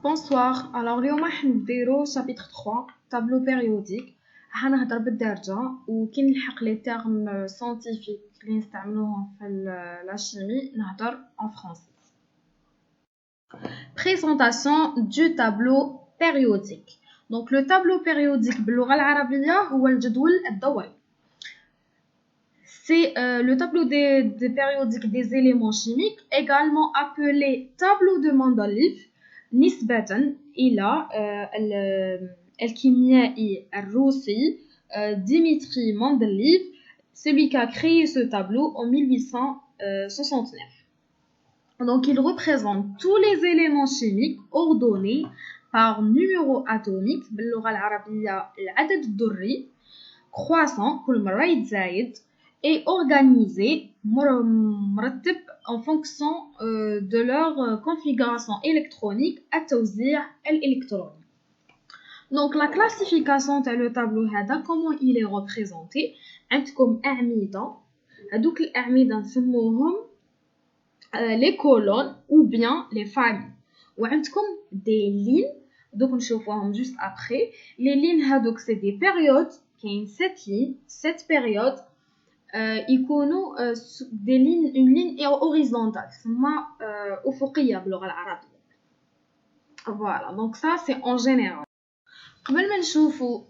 Bonsoir. Alors اليوم راح نديرو chapitre 3 tableau périodique. هنهضر بالدارجة وكي نلحق لي termes scientifiques اللي نستعملوهم في la chimie نهضر en français. Présentation du tableau périodique. Donc le tableau périodique باللغة العربية هو الجدول الدوري. C'est le tableau des périodiques des éléments chimiques, également appelé tableau de Mendeleev, نسبة إلى الكيميائي الروسي Dimitri Mendeleev, celui qui a créé ce tableau en 1869. Donc il représente tous les éléments chimiques ordonnés par numéro atomique باللغة العربية العدد الذري croissant كل مرة يتزايد et organisé مرتب en fonction de leur configuration électronique التوزيع الإلكتروني. Donc la classification de le tableau هذا comment il est représenté عندكم أعمدة هذوك الأعمدة نسموهم les colonnes ou bien les familles وعندكم des lignes دوك نشوفوهم juste après les lignes هذوك c'est des périodes كاين 7 lignes 7 périodes يكونوا des lignes une ligne horizontale تسمى أفقية باللغة العربية. Voilà donc ça c'est en général. قبل ما نشوفوا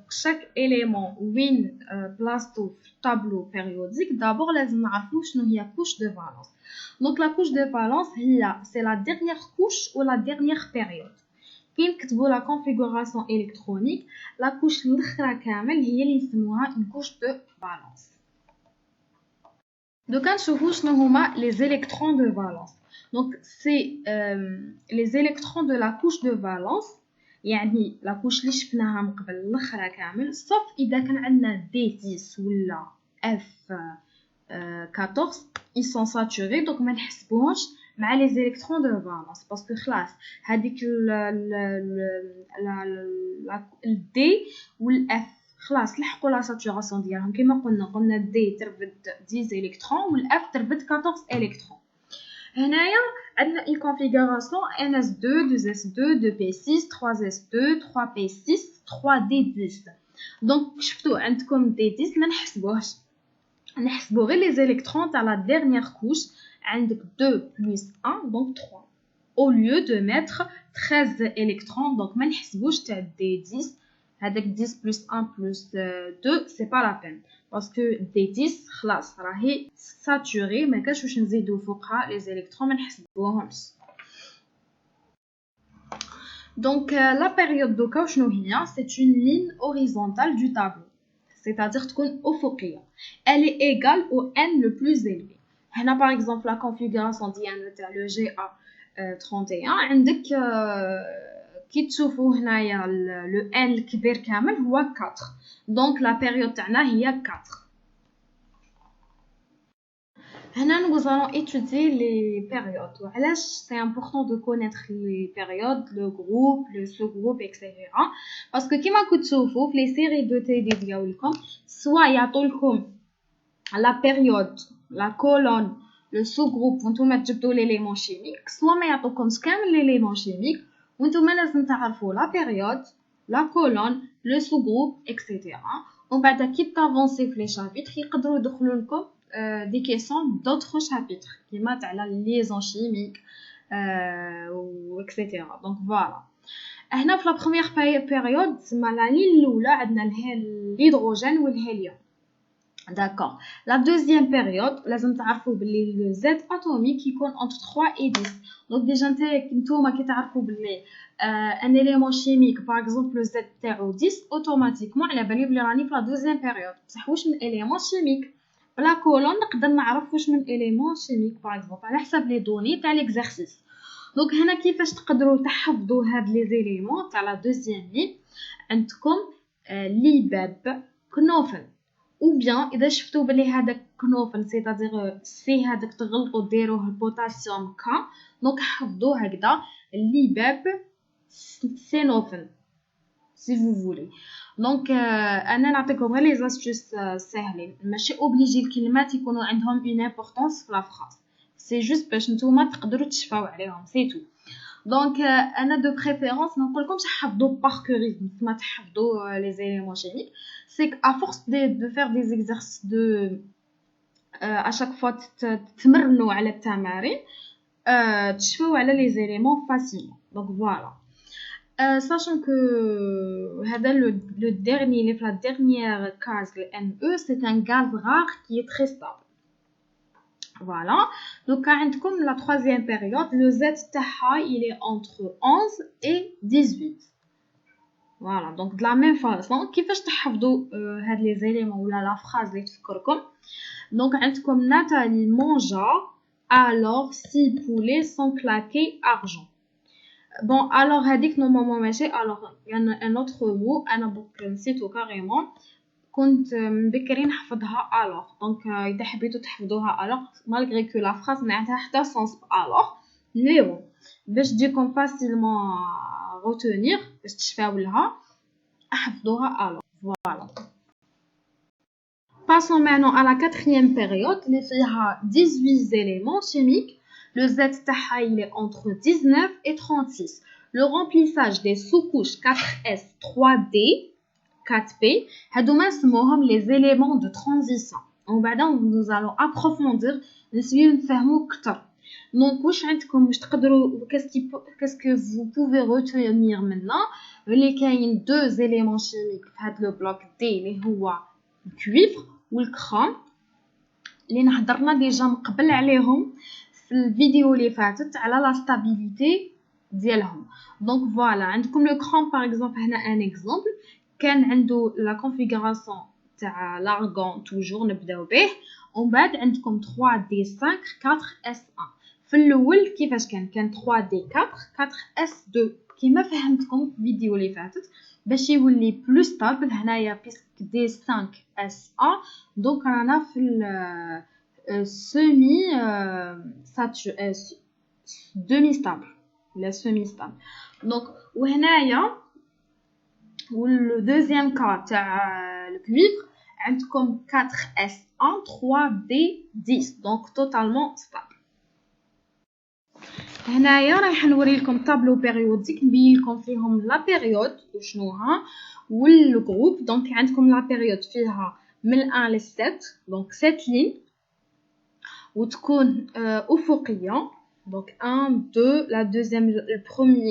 chaque élément وين بلاصتو في الطابلو périodique d'abord لازم نعرفوا شنو هي couche de valence. Donc la couche de valence هي c'est la dernière couche ou la dernière période. كي نكتبوا la configuration électronique la couche الاخرى كامل هي اللي نسموها une couche de valence. Donc نشوفوا شنو هما les électrons de valence. Donc c'est les électrons de la couche de valence يعني la couche اللي شفناها من قبل الاخرى كامل sauf اذا كان عندنا D10 ولا F14 ils sont saturés donc ما نحسبوهمش مع les électrons de valence parce que خلاص هذيك ال D وال F خلاص لحقوا لا ساتوراسيون ديالهم كما قلنا D تربد 10 électrons وال F تربد 14 électrons. هنايا عندنا une configuration NS2 2S2 2P6 3S2 3P6 3D10. donc شفتوا عندكم D10 ما نحسبوهش نحسبوا غير les électrons تاع la dernière couche عندك 2 plus 1 donc 3 au lieu de mettre 13 électrons donc ما نحسبوش تاع D10 هذاك 10 plus 1 plus 2 c'est pas la peine parce que D10 خلاص راهي ساتوري ما كاش واش نزيدو فوقها les électrons ما نحسبوهمش. donc la période دوكا شنو هي c'est une ligne horizontale du tableau c'est-à-dire تكون أفقية elle est égale au n le plus élevé. هنا par exemple la configuration ديالنا تاع le GA31 عندك كي تشوفوا هنايا le n الكبير كامل هو 4 donc la période تاعنا هي 4. هنا nous allons étudier les périodes وعلاش c'est important de connaître les périodes le groupe le sous-groupe etc. parce que كيما كنتو تشوفوا في les séries de TD ديالكم soit يعطوا لكم la période la colonne le sous-groupe وانتم تجبدوا l'élément chimique soit ما يعطوكمش كامل l'élément chimique وانتم لازم تعرفوا la période la colonne le sous-groupe etc. ومن بعد كي تافونسي في les chapitres يقدروا يدخلوا لكم des questions d'autres chapitres كيما تاع la liaison chimique etc. donc voilà. هنا في la première période تسمى la ligne الاولى عندنا الهيدروجين والهيليوم. D'accord. La deuxième période, لازم تعرفوا باللي le Z atomique يكون entre 3 et 10. Donc déjà نتوما كي تعرفوا باللي un élément chimique par exemple le Z تاعو 10 automatiquement على بالي بلي راني في la deuxième période. بصح واش من élément chimique بلا كولون نقدر نعرف واش من élément chimique par exemple على حسب لي دوني تاع l'exercice. Donc هنا كيفاش تقدروا تحفظوا هاد لي éléments تاع la deuxième ligne عندكم ليباب كنوفل ou bien إذا شفتوا بلي هذاك كنوفل c'est-à-dire سي هذاك تغلطوا ديروه البوتاسيوم ك دونك حفظوه هكذا الليباب سينوفل si vous voulez. donc انا نعطيكم غير لي زاستوس ساهلين ماشي اوبليجي الكلمات يكونوا عندهم une importance في لا phrase c'est juste باش نتوما تقدروا تشفاو عليهم c'est tout. Donc, انا de préférence ما نقولكمش حفظوا par cœurisme ما تحفظوا les éléments chimiques. C'est qu'à force de faire des exercices à chaque fois تتمرنوا على التمارين تشفوا على les éléments facilement. Donc voilà. Sachant que le dernier, la dernière case, le Ne, c'est un gaz rare qui est très stable. Voilà. Donc, comme la troisième période, le Z taha, il est entre 11 et 18. Voilà. Donc, de la même façon, كيفاش تحفظوا هاد les éléments ou la phrase اللي تفكركم. Donc, comme Nathalie mangea alors 6 poulets sans claquer argent. Bon, alors, هذيك normalement ماشي. Alors, il y a un autre mot, أنا بوك نسيتو carrément. كنت مبكري نحفظها alors. Donc, إذا حبيتو تحفظوها alors, malgré que la phrase ما عندها حتى sens alors. Mais bon, باش تجيكم facilement retenir, باش تشفاو لها, احفظوها alors. Voilà. Passons maintenant à la quatrième période, اللي فيها 18 éléments chimiques. Le Z taha, il est entre 19 et 36. Le remplissage des sous-couches 4S, 3D, 4P, هادوما نسموهم les éléments de transition. وبعدا nous allons approfondir نسيو نفهمو أكتر. Donc واش عندكم باش تقدروا qu'est-ce que vous pouvez retenir maintenant اللي كاين deux éléments chimiques في هاد لو بلوك دي اللي هو الكويفر والكروم اللي نهضرنا ديجا من قبل عليهم في الفيديو اللي فاتت على لا ستابيليتي ديالهم. دونك فوالا عندكم لو كروم باغ اكزومبل هنا ان اكزومبل كان عنده لا كونفيغوراسيون تاع لارغون توجور نبداو به ومن بعد عندكم 3D5 4S1 في الاول كيفاش كان 3D4 4S2 كيما فهمتكم في الفيديو اللي فاتت باش يولي بلو ستابل هنايا بيسك دي 5S1 دونك رانا في semi demi stable la semi stable donc وهنايا le deuxième cas تاع le cuivre عندكم 4S1 3D10 donc totalement stable. هنايا راح نوري لكم طابلو بيريوديك نبين لكم فيهم لا بيريود وشنوها والجروب. دونك عندكم لا بيريود فيها من 1 ل 7 دونك 7 لين وتكون افقيه donc 1 2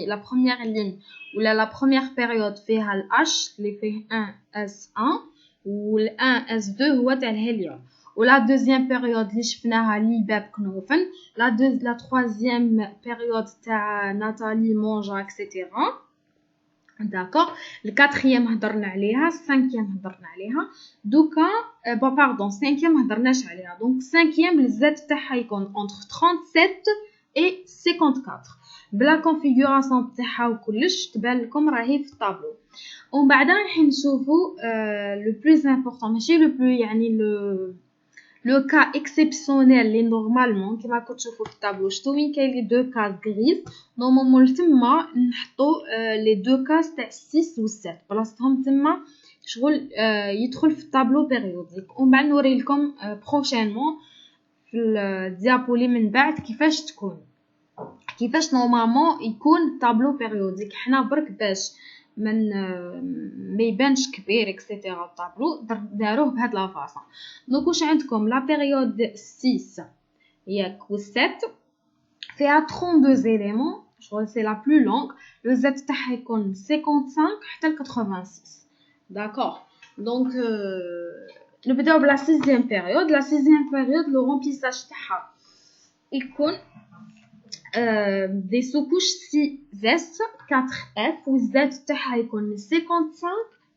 la première ligne ou la première période فيها ال H اللي فيه 1S1 وال 1S2 هو تاع الهيليوم ولا deuxième période اللي شفناها لي كنوفن la troisième période تاع ناتالي مونجا etc. d'accord. le quatrième هضرنا عليها cinquième هضرنا عليها دوكا pardon cinquième هضرناش عليها donc cinquième الزاد تاعها يكون entre 37 et 54 بلا configuration تاعها وكلش تبان لكم راهي في الطابلو. ومن بعد راح نشوفوا le plus important ماشي le plus يعني le cas exceptionnel اللي نورمالمون كيما راكم تشوفوا في الطابلو شتو وين كاين لي دو كاس غريز نورمالمون تما نحطوا لي دو كاس تاع 6 و 7 بلاصتهم تما شغل يدخل في الطابلو بيريوديك. ومن بعد نوري لكم بروشينمون في الديابو اللي من بعد كيفاش نورمالمون يكون طابلو بيريوديك. حنا برك باش ما يبانش كبير اكسيتيرا الطابلو داروه بهاد لا فاصون. دونك واش عندكم لا بيريود 6 ياك و 7 فيها 32 éléments شغل سي لا بلو لونغ لو زد تاعها يكون 55 حتى ل 86 داكوغ. دونك نبداو بلا 6e période. la 6e période le remplissage تاعها يكون des sous-couches 6S 4F و Z تاعها يكون 55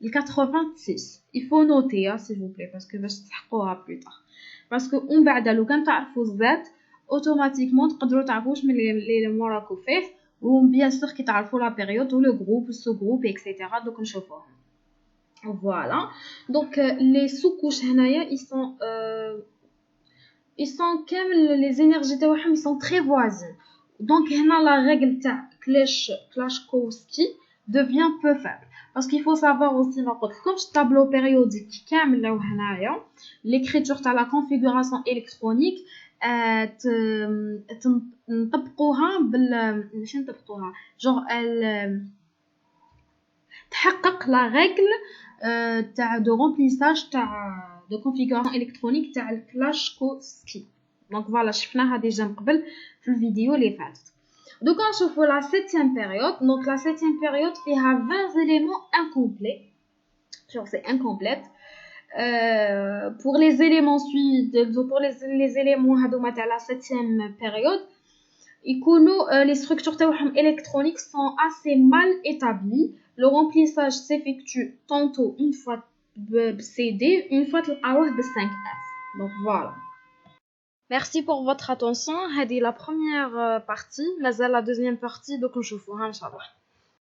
ل 86. il faut noter s'il vous plaît parce que باش تحقوها plus tard parce que ومن بعد لو كان تعرفوا Z اوتوماتيكمون تقدروا تعرفوا واش من اللي موراكو فيه و بيان سور كي تعرفوا لا بيريود و لو جروب سو جروب اكسيتيرا دوك نشوفوهم. voilà donc les sous-couches هنايا ils sont كامل les énergies تاعهم ils sont très voisines. donc هنا la règle تاع Klashkovsky devient peu faible parce qu'il faut savoir aussi ما قلت لكمش tableau périodique كامل لو هنايا l'écriture تاع la configuration électronique نطبقوها ماشي نطبقوها جوغ تحقق لا رègle تاع دو رومبليساج تاع دو كونفيغوراسيون الكترونيك تاع الكلاشكوسكي. دونك فوالا شفناها ديجا من قبل في الفيديو اللي فاتت. دوكا نشوفو لا 7e période. Donc la 7e période فيها 20 éléments incomplets. Genre c'est incomplète. Pour les éléments suivants, pour les éléments هذوما تاع la 7e période, les structures électroniques sont assez mal établies. Le remplissage s'effectue tantôt une fois CD, une fois تلقاوه ب 5F. Donc voilà. Merci pour votre attention. هذه la première partie. مازال la deuxième partie, donc نشوفوها إن شاء الله.